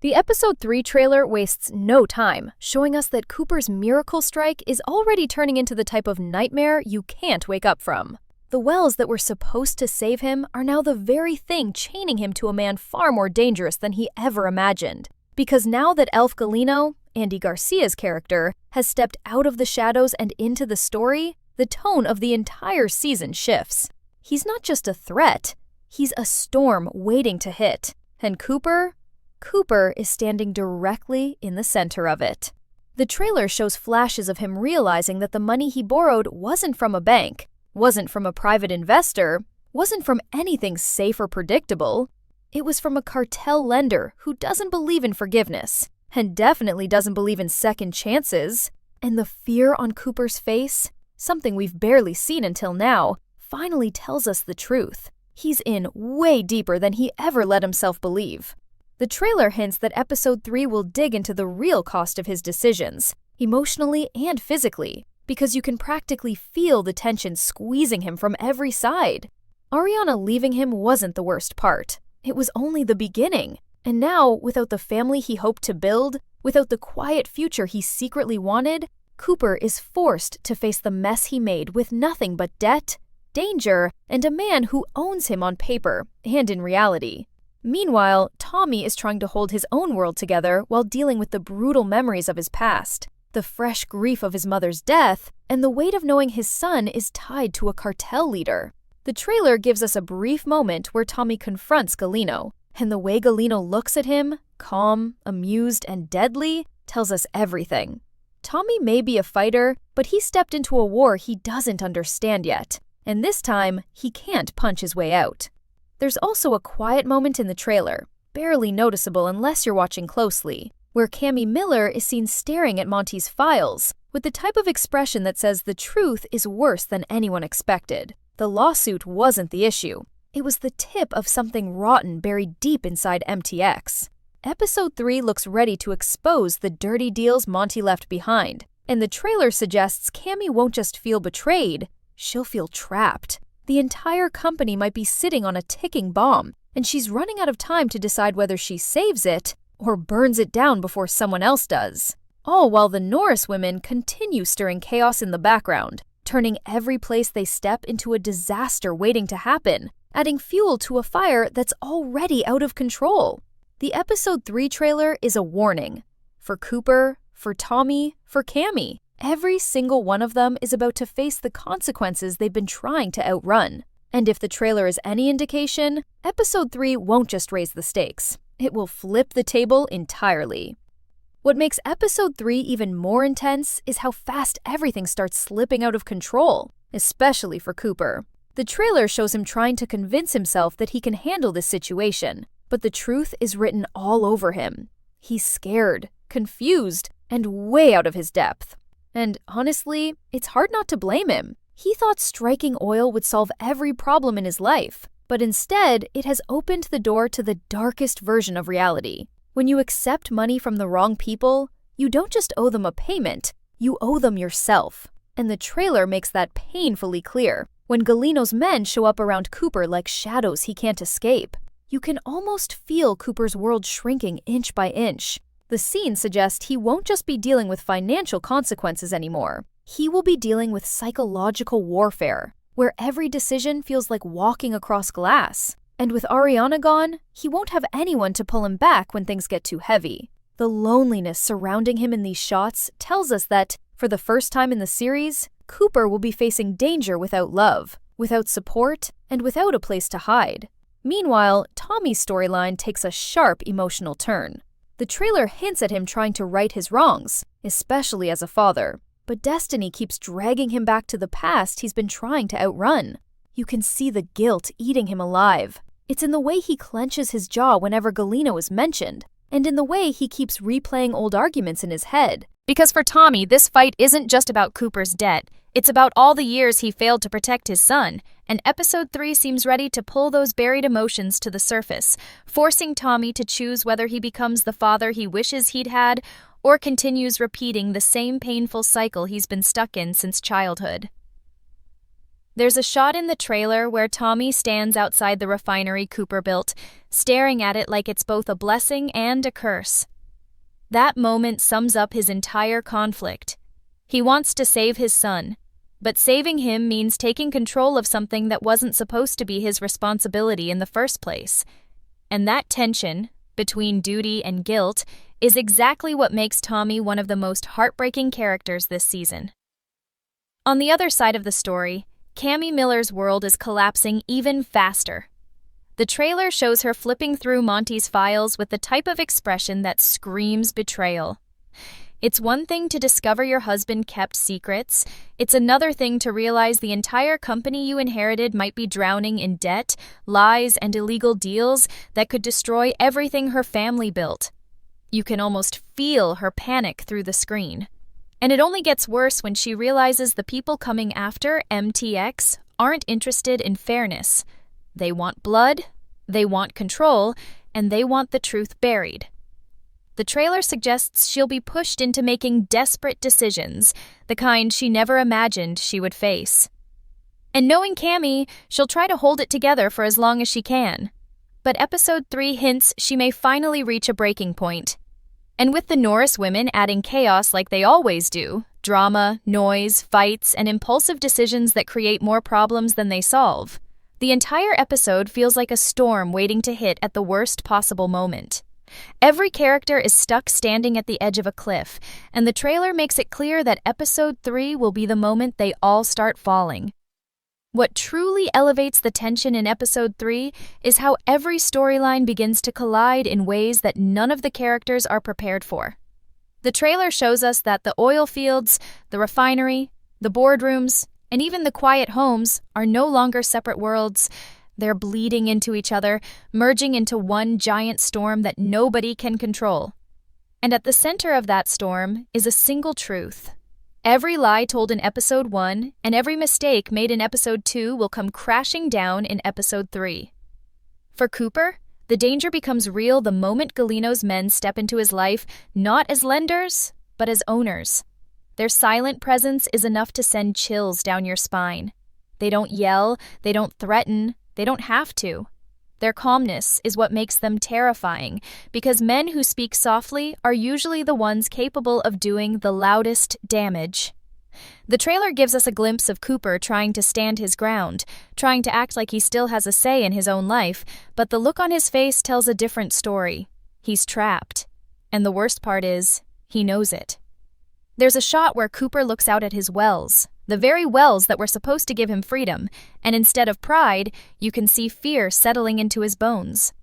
The episode 3 trailer wastes no time, showing us that Cooper's miracle strike is already turning into the type of nightmare you can't wake up from. The wells that were supposed to save him are now the very thing chaining him to a man far more dangerous than he ever imagined. Because now that Elf Galino, Andy Garcia's character, has stepped out of the shadows and into the story, the tone of the entire season shifts. He's not just a threat, he's a storm waiting to hit. And Cooper is standing directly in the center of it. The trailer shows flashes of him realizing that the money he borrowed wasn't from a bank, wasn't from a private investor, wasn't from anything safe or predictable. It was from a cartel lender who doesn't believe in forgiveness, and definitely doesn't believe in second chances. And the fear on Cooper's face, something we've barely seen until now, finally tells us the truth. He's in way deeper than he ever let himself believe. The trailer hints that episode 3 will dig into the real cost of his decisions, emotionally and physically, because you can practically feel the tension squeezing him from every side. Ariana leaving him wasn't the worst part. It was only the beginning. And now, without the family he hoped to build, without the quiet future he secretly wanted, Cooper is forced to face the mess he made with nothing but debt, danger, and a man who owns him on paper and in reality. Meanwhile, Tommy is trying to hold his own world together while dealing with the brutal memories of his past, the fresh grief of his mother's death, and the weight of knowing his son is tied to a cartel leader. The trailer gives us a brief moment where Tommy confronts Galino, and the way Galino looks at him, calm, amused, and deadly, tells us everything. Tommy may be a fighter, but he stepped into a war he doesn't understand yet, and this time, he can't punch his way out. There's also a quiet moment in the trailer, barely noticeable unless you're watching closely, where Cammy Miller is seen staring at Monty's files with the type of expression that says the truth is worse than anyone expected. The lawsuit wasn't the issue. It was the tip of something rotten buried deep inside MTX. Episode 3 looks ready to expose the dirty deals Monty left behind, and the trailer suggests Cammy won't just feel betrayed, she'll feel trapped. The entire company might be sitting on a ticking bomb, and she's running out of time to decide whether she saves it or burns it down before someone else does. All while the Norris women continue stirring chaos in the background, turning every place they step into a disaster waiting to happen, adding fuel to a fire that's already out of control. The episode 3 trailer is a warning. For Cooper, for Tommy, for Cammy. Every single one of them is about to face the consequences they've been trying to outrun. And if the trailer is any indication, episode 3 won't just raise the stakes. It will flip the table entirely. What makes episode 3 even more intense is how fast everything starts slipping out of control, especially for Cooper. The trailer shows him trying to convince himself that he can handle this situation, but the truth is written all over him. He's scared, confused, and way out of his depth. And honestly, it's hard not to blame him. He thought striking oil would solve every problem in his life, but instead, it has opened the door to the darkest version of reality. When you accept money from the wrong people, you don't just owe them a payment, you owe them yourself. And the trailer makes that painfully clear when Galino's men show up around Cooper like shadows he can't escape. You can almost feel Cooper's world shrinking inch by inch. The scene suggests he won't just be dealing with financial consequences anymore. He will be dealing with psychological warfare, where every decision feels like walking across glass. And with Ariana gone, he won't have anyone to pull him back when things get too heavy. The loneliness surrounding him in these shots tells us that, for the first time in the series, Cooper will be facing danger without love, without support, and without a place to hide. Meanwhile, Tommy's storyline takes a sharp emotional turn. The trailer hints at him trying to right his wrongs, especially as a father, but destiny keeps dragging him back to the past he's been trying to outrun. You can see the guilt eating him alive. It's in the way he clenches his jaw whenever Galino is mentioned, and in the way he keeps replaying old arguments in his head. Because for Tommy, this fight isn't just about Cooper's debt. It's about all the years he failed to protect his son, and episode 3 seems ready to pull those buried emotions to the surface, forcing Tommy to choose whether he becomes the father he wishes he'd had or continues repeating the same painful cycle he's been stuck in since childhood. There's a shot in the trailer where Tommy stands outside the refinery Cooper built, staring at it like it's both a blessing and a curse. That moment sums up his entire conflict. He wants to save his son, but saving him means taking control of something that wasn't supposed to be his responsibility in the first place. And that tension, between duty and guilt, is exactly what makes Tommy one of the most heartbreaking characters this season. On the other side of the story, Cammy Miller's world is collapsing even faster. The trailer shows her flipping through Monty's files with the type of expression that screams betrayal. It's one thing to discover your husband kept secrets. It's another thing to realize the entire company you inherited might be drowning in debt, lies, and illegal deals that could destroy everything her family built. You can almost feel her panic through the screen. And it only gets worse when she realizes the people coming after MTX aren't interested in fairness. They want blood, they want control, and they want the truth buried. The trailer suggests she'll be pushed into making desperate decisions, the kind she never imagined she would face. And knowing Cammy, she'll try to hold it together for as long as she can. But episode 3 hints she may finally reach a breaking point. And with the Norris women adding chaos like they always do, drama, noise, fights, and impulsive decisions that create more problems than they solve, the entire episode feels like a storm waiting to hit at the worst possible moment. Every character is stuck standing at the edge of a cliff, and the trailer makes it clear that episode 3 will be the moment they all start falling. What truly elevates the tension in episode 3 is how every storyline begins to collide in ways that none of the characters are prepared for. The trailer shows us that the oil fields, the refinery, the boardrooms, and even the quiet homes are no longer separate worlds. They're bleeding into each other, merging into one giant storm that nobody can control. And at the center of that storm is a single truth. Every lie told in episode 1 and every mistake made in episode 2 will come crashing down in episode 3. For Cooper, the danger becomes real the moment Galino's men step into his life, not as lenders, but as owners. Their silent presence is enough to send chills down your spine. They don't yell, they don't threaten, they don't have to. Their calmness is what makes them terrifying, because men who speak softly are usually the ones capable of doing the loudest damage. The trailer gives us a glimpse of Cooper trying to stand his ground, trying to act like he still has a say in his own life, but the look on his face tells a different story. He's trapped. And the worst part is, he knows it. There's a shot where Cooper looks out at his wells, the very wells that were supposed to give him freedom, and instead of pride, you can see fear settling into his bones.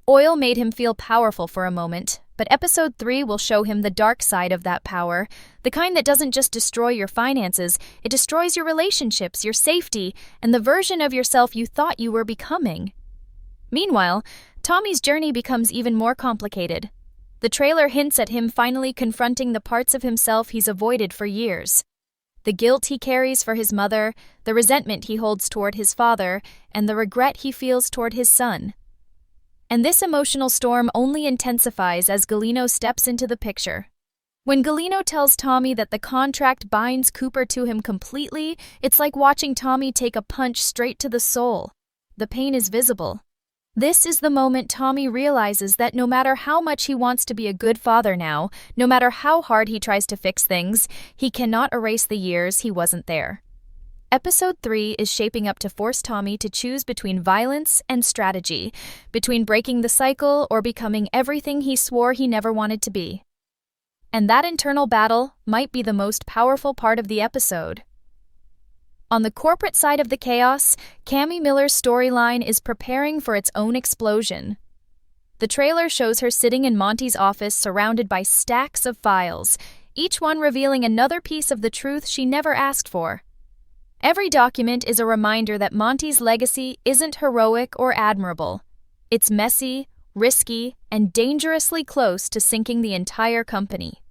Oil made him feel powerful for a moment, but episode 3 will show him the dark side of that power, the kind that doesn't just destroy your finances, it destroys your relationships, your safety, and the version of yourself you thought you were becoming. Meanwhile, Tommy's journey becomes even more complicated. The trailer hints at him finally confronting the parts of himself he's avoided for years. The guilt he carries for his mother, the resentment he holds toward his father, and the regret he feels toward his son. And this emotional storm only intensifies as Galino steps into the picture. When Galino tells Tommy that the contract binds Cooper to him completely, it's like watching Tommy take a punch straight to the soul. The pain is visible. This is the moment Tommy realizes that no matter how much he wants to be a good father now, no matter how hard he tries to fix things, he cannot erase the years he wasn't there. Episode 3 is shaping up to force Tommy to choose between violence and strategy, between breaking the cycle or becoming everything he swore he never wanted to be. And that internal battle might be the most powerful part of the episode. On the corporate side of the chaos, Cammy Miller's storyline is preparing for its own explosion. The trailer shows her sitting in Monty's office surrounded by stacks of files, each one revealing another piece of the truth she never asked for. Every document is a reminder that Monty's legacy isn't heroic or admirable. It's messy, risky, and dangerously close to sinking the entire company.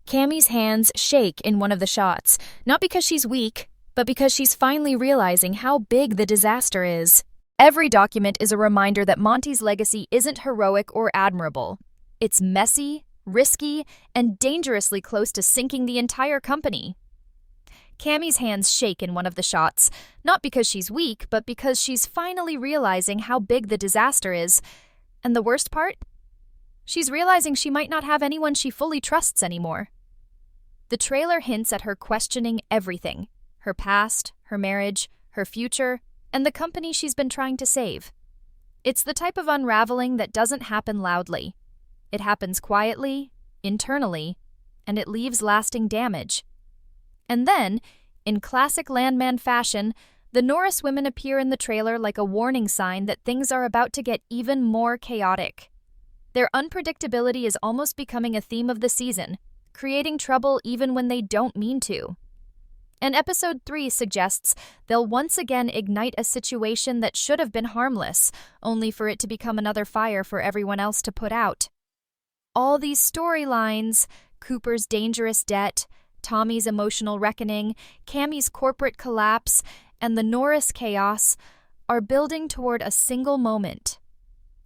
Cammy's hands shake in one of the shots, not because she's weak, but because she's finally realizing how big the disaster is. Every document is a reminder that Monty's legacy isn't heroic or admirable. It's messy, risky, and dangerously close to sinking the entire company. Cammy's hands shake in one of the shots, not because she's weak, but because she's finally realizing how big the disaster is. And the worst part? She's realizing she might not have anyone she fully trusts anymore. The trailer hints at her questioning everything: her past, her marriage, her future, and the company she's been trying to save. It's the type of unraveling that doesn't happen loudly. It happens quietly, internally, and it leaves lasting damage. And then, in classic Landman fashion, the Norris women appear in the trailer like a warning sign that things are about to get even more chaotic. Their unpredictability is almost becoming a theme of the season, creating trouble even when they don't mean to. And episode 3 suggests they'll once again ignite a situation that should have been harmless, only for it to become another fire for everyone else to put out. All these storylines, Cooper's dangerous debt, Tommy's emotional reckoning, Cammy's corporate collapse, and the Norris chaos, are building toward a single moment.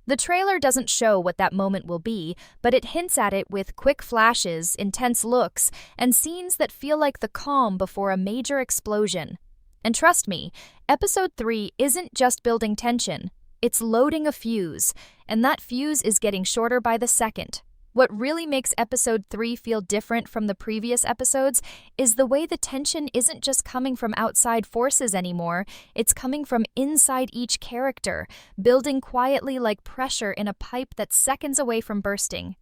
The trailer doesn't show what that moment will be, but it hints at it with quick flashes, intense looks, and scenes that feel like the calm before a major explosion. And trust me, episode 3 isn't just building tension, it's loading a fuse, and that fuse is getting shorter by the second. What really makes episode 3 feel different from the previous episodes is the way the tension isn't just coming from outside forces anymore, it's coming from inside each character, building quietly like pressure in a pipe that's seconds away from bursting.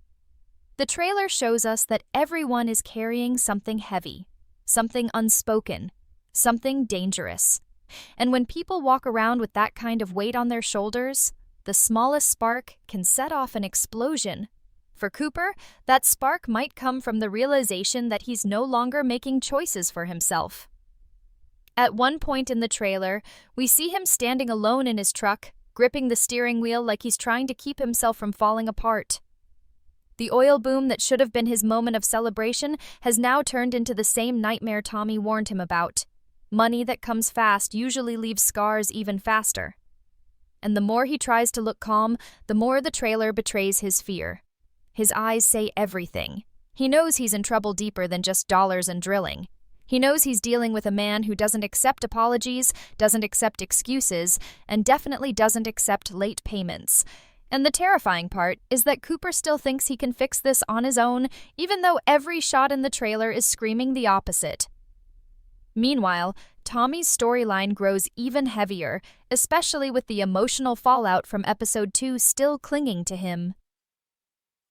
The trailer shows us that everyone is carrying something heavy, something unspoken, something dangerous. And when people walk around with that kind of weight on their shoulders, the smallest spark can set off an explosion. For Cooper, that spark might come from the realization that he's no longer making choices for himself. At one point in the trailer, we see him standing alone in his truck, gripping the steering wheel like he's trying to keep himself from falling apart. The oil boom that should have been his moment of celebration has now turned into the same nightmare Tommy warned him about. Money that comes fast usually leaves scars even faster. And the more he tries to look calm, the more the trailer betrays his fear. His eyes say everything. He knows he's in trouble deeper than just dollars and drilling. He knows he's dealing with a man who doesn't accept apologies, doesn't accept excuses, and definitely doesn't accept late payments. And the terrifying part is that Cooper still thinks he can fix this on his own, even though every shot in the trailer is screaming the opposite. Meanwhile, Tommy's storyline grows even heavier, especially with the emotional fallout from episode 2 still clinging to him.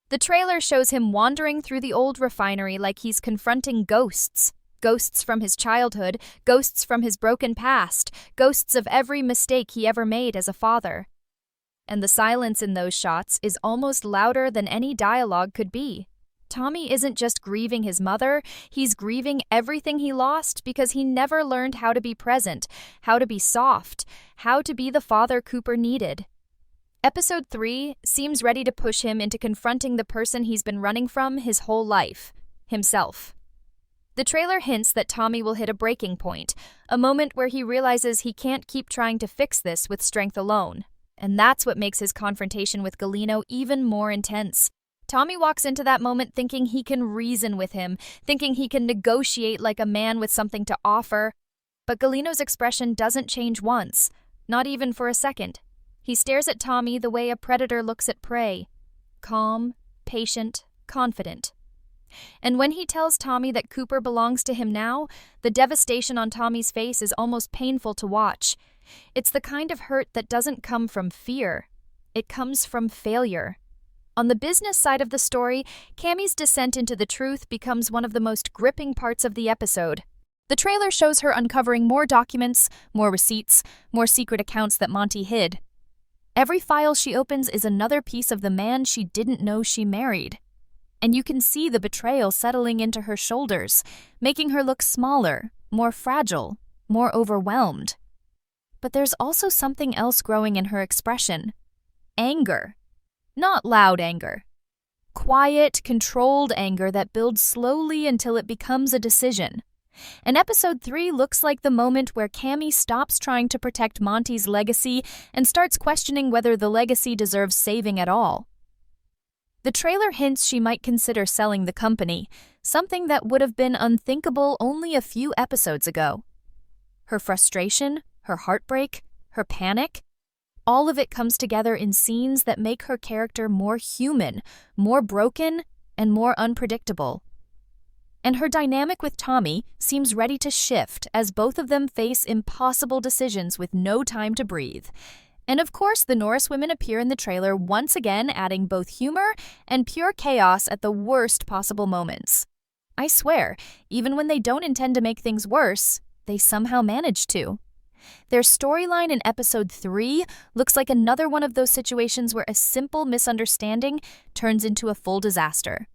The trailer shows him wandering through the old refinery like he's confronting ghosts. Ghosts from his childhood, ghosts from his broken past, ghosts of every mistake he ever made as a father. And the silence in those shots is almost louder than any dialogue could be. Tommy isn't just grieving his mother, he's grieving everything he lost because he never learned how to be present, how to be soft, how to be the father Cooper needed. Episode 3 seems ready to push him into confronting the person he's been running from his whole life, himself. The trailer hints that Tommy will hit a breaking point, a moment where he realizes he can't keep trying to fix this with strength alone. And that's what makes his confrontation with Galeno even more intense. Tommy walks into that moment thinking he can reason with him, thinking he can negotiate like a man with something to offer. But Galeno's expression doesn't change once, not even for a second. He stares at Tommy the way a predator looks at prey. Calm, patient, confident. And when he tells Tommy that Cooper belongs to him now, the devastation on Tommy's face is almost painful to watch. It's the kind of hurt that doesn't come from fear. It comes from failure. On the business side of the story, Cammy's descent into the truth becomes one of the most gripping parts of the episode. The trailer shows her uncovering more documents, more receipts, more secret accounts that Monty hid. Every file she opens is another piece of the man she didn't know she married. And you can see the betrayal settling into her shoulders, making her look smaller, more fragile, more overwhelmed. But there's also something else growing in her expression. Anger. Not loud anger. Quiet, controlled anger that builds slowly until it becomes a decision. And episode 3 looks like the moment where Cammy stops trying to protect Monty's legacy and starts questioning whether the legacy deserves saving at all. The trailer hints she might consider selling the company, something that would have been unthinkable only a few episodes ago. Her frustration, her heartbreak, her panic, all of it comes together in scenes that make her character more human, more broken, and more unpredictable. And her dynamic with Tommy seems ready to shift as both of them face impossible decisions with no time to breathe. And of course, the Norris women appear in the trailer once again, adding both humor and pure chaos at the worst possible moments. I swear, even when they don't intend to make things worse, they somehow manage to. Their storyline in episode 3 looks like another one of those situations where a simple misunderstanding turns into a full disaster.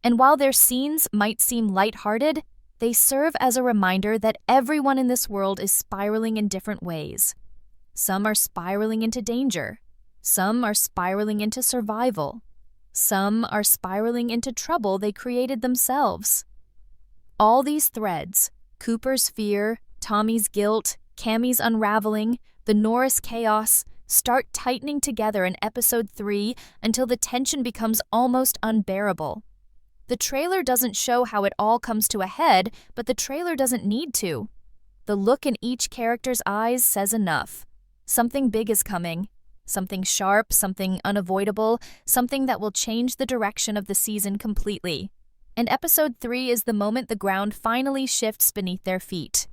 And while their scenes might seem lighthearted, they serve as a reminder that everyone in this world is spiraling in different ways. Some are spiraling into danger. Some are spiraling into survival. Some are spiraling into trouble they created themselves. All these threads, Cooper's fear, Tommy's guilt, Cammy's unraveling, the Norris chaos, start tightening together in episode 3 until the tension becomes almost unbearable. The trailer doesn't show how it all comes to a head, but the trailer doesn't need to. The look in each character's eyes says enough. Something big is coming. Something sharp, something unavoidable, something that will change the direction of the season completely. And episode 3 is the moment the ground finally shifts beneath their feet.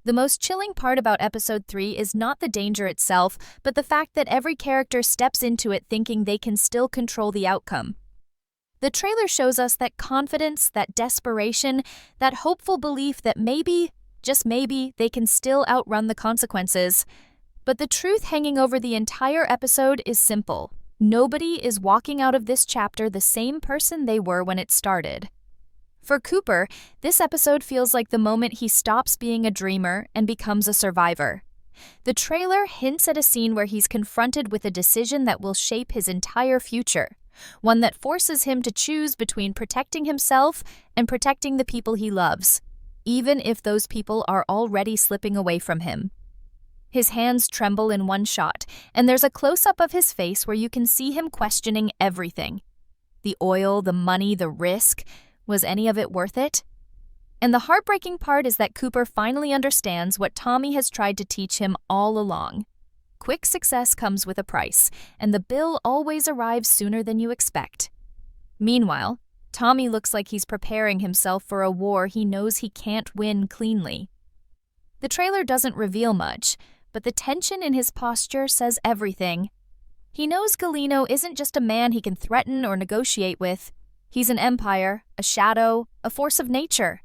The most chilling part about episode 3 is not the danger itself, but the fact that every character steps into it thinking they can still control the outcome. The trailer shows us that confidence, that desperation, that hopeful belief that maybe, just maybe, they can still outrun the consequences. But the truth hanging over the entire episode is simple. Nobody is walking out of this chapter the same person they were when it started. For Cooper, this episode feels like the moment he stops being a dreamer and becomes a survivor. The trailer hints at a scene where he's confronted with a decision that will shape his entire future, one that forces him to choose between protecting himself and protecting the people he loves, even if those people are already slipping away from him. His hands tremble in one shot, and there's a close-up of his face where you can see him questioning everything. The oil, the money, the risk. Was any of it worth it? And the heartbreaking part is that Cooper finally understands what Tommy has tried to teach him all along. Quick success comes with a price, and the bill always arrives sooner than you expect. Meanwhile, Tommy looks like he's preparing himself for a war he knows he can't win cleanly. The trailer doesn't reveal much, but the tension in his posture says everything. He knows Galeno isn't just a man he can threaten or negotiate with. He's an empire, a shadow, a force of nature.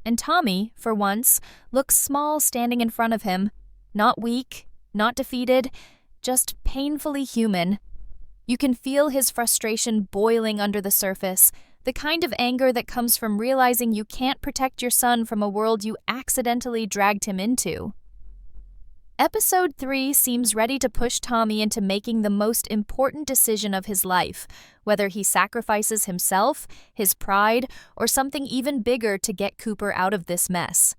And Tommy, for once, looks small standing in front of him, not weak, not defeated, just painfully human. You can feel his frustration boiling under the surface, the kind of anger that comes from realizing you can't protect your son from a world you accidentally dragged him into. Episode 3 seems ready to push Tommy into making the most important decision of his life, whether he sacrifices himself, his pride, or something even bigger to get Cooper out of this mess.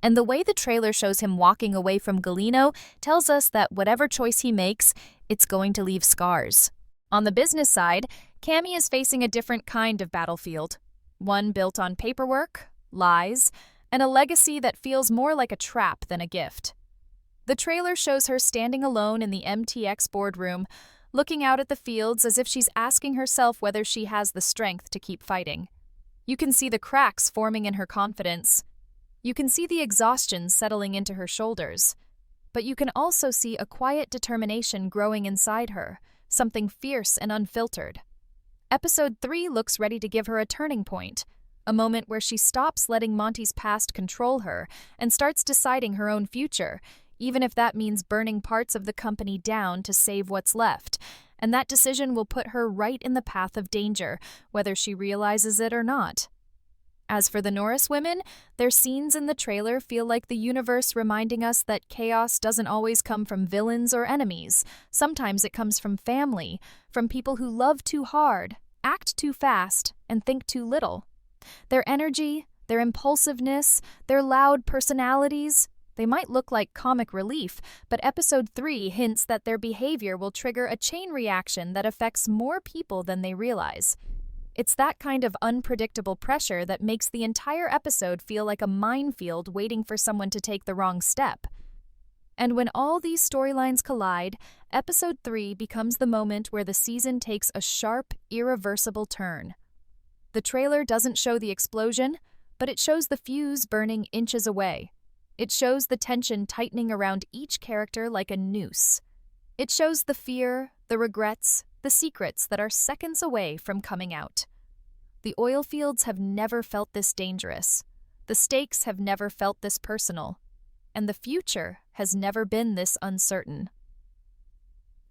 And the way the trailer shows him walking away from Galeno tells us that whatever choice he makes, it's going to leave scars. On the business side, Cammy is facing a different kind of battlefield, one built on paperwork, lies, and a legacy that feels more like a trap than a gift. The trailer shows her standing alone in the MTX boardroom, looking out at the fields as if she's asking herself whether she has the strength to keep fighting. You can see the cracks forming in her confidence. You can see the exhaustion settling into her shoulders. But you can also see a quiet determination growing inside her, something fierce and unfiltered. Episode 3 looks ready to give her a turning point, a moment where she stops letting Monty's past control her and starts deciding her own future, even if that means burning parts of the company down to save what's left, and that decision will put her right in the path of danger, whether she realizes it or not. As for the Norris women, their scenes in the trailer feel like the universe reminding us that chaos doesn't always come from villains or enemies. Sometimes it comes from family, from people who love too hard, act too fast, and think too little. Their energy, their impulsiveness, their loud personalities, They might look like comic relief, but episode 3 hints that their behavior will trigger a chain reaction that affects more people than they realize. It's that kind of unpredictable pressure that makes the entire episode feel like a minefield waiting for someone to take the wrong step. And when all these storylines collide, episode 3 becomes the moment where the season takes a sharp, irreversible turn. The trailer doesn't show the explosion, but it shows the fuse burning inches away. It shows the tension tightening around each character like a noose. It shows the fear, the regrets, the secrets that are seconds away from coming out. The oil fields have never felt this dangerous. The stakes have never felt this personal. And the future has never been this uncertain.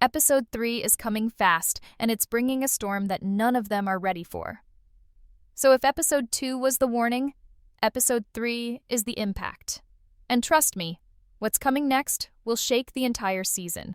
Episode 3 is coming fast, and it's bringing a storm that none of them are ready for. So if episode 2 was the warning, episode 3 is the impact. And trust me, what's coming next will shake the entire season.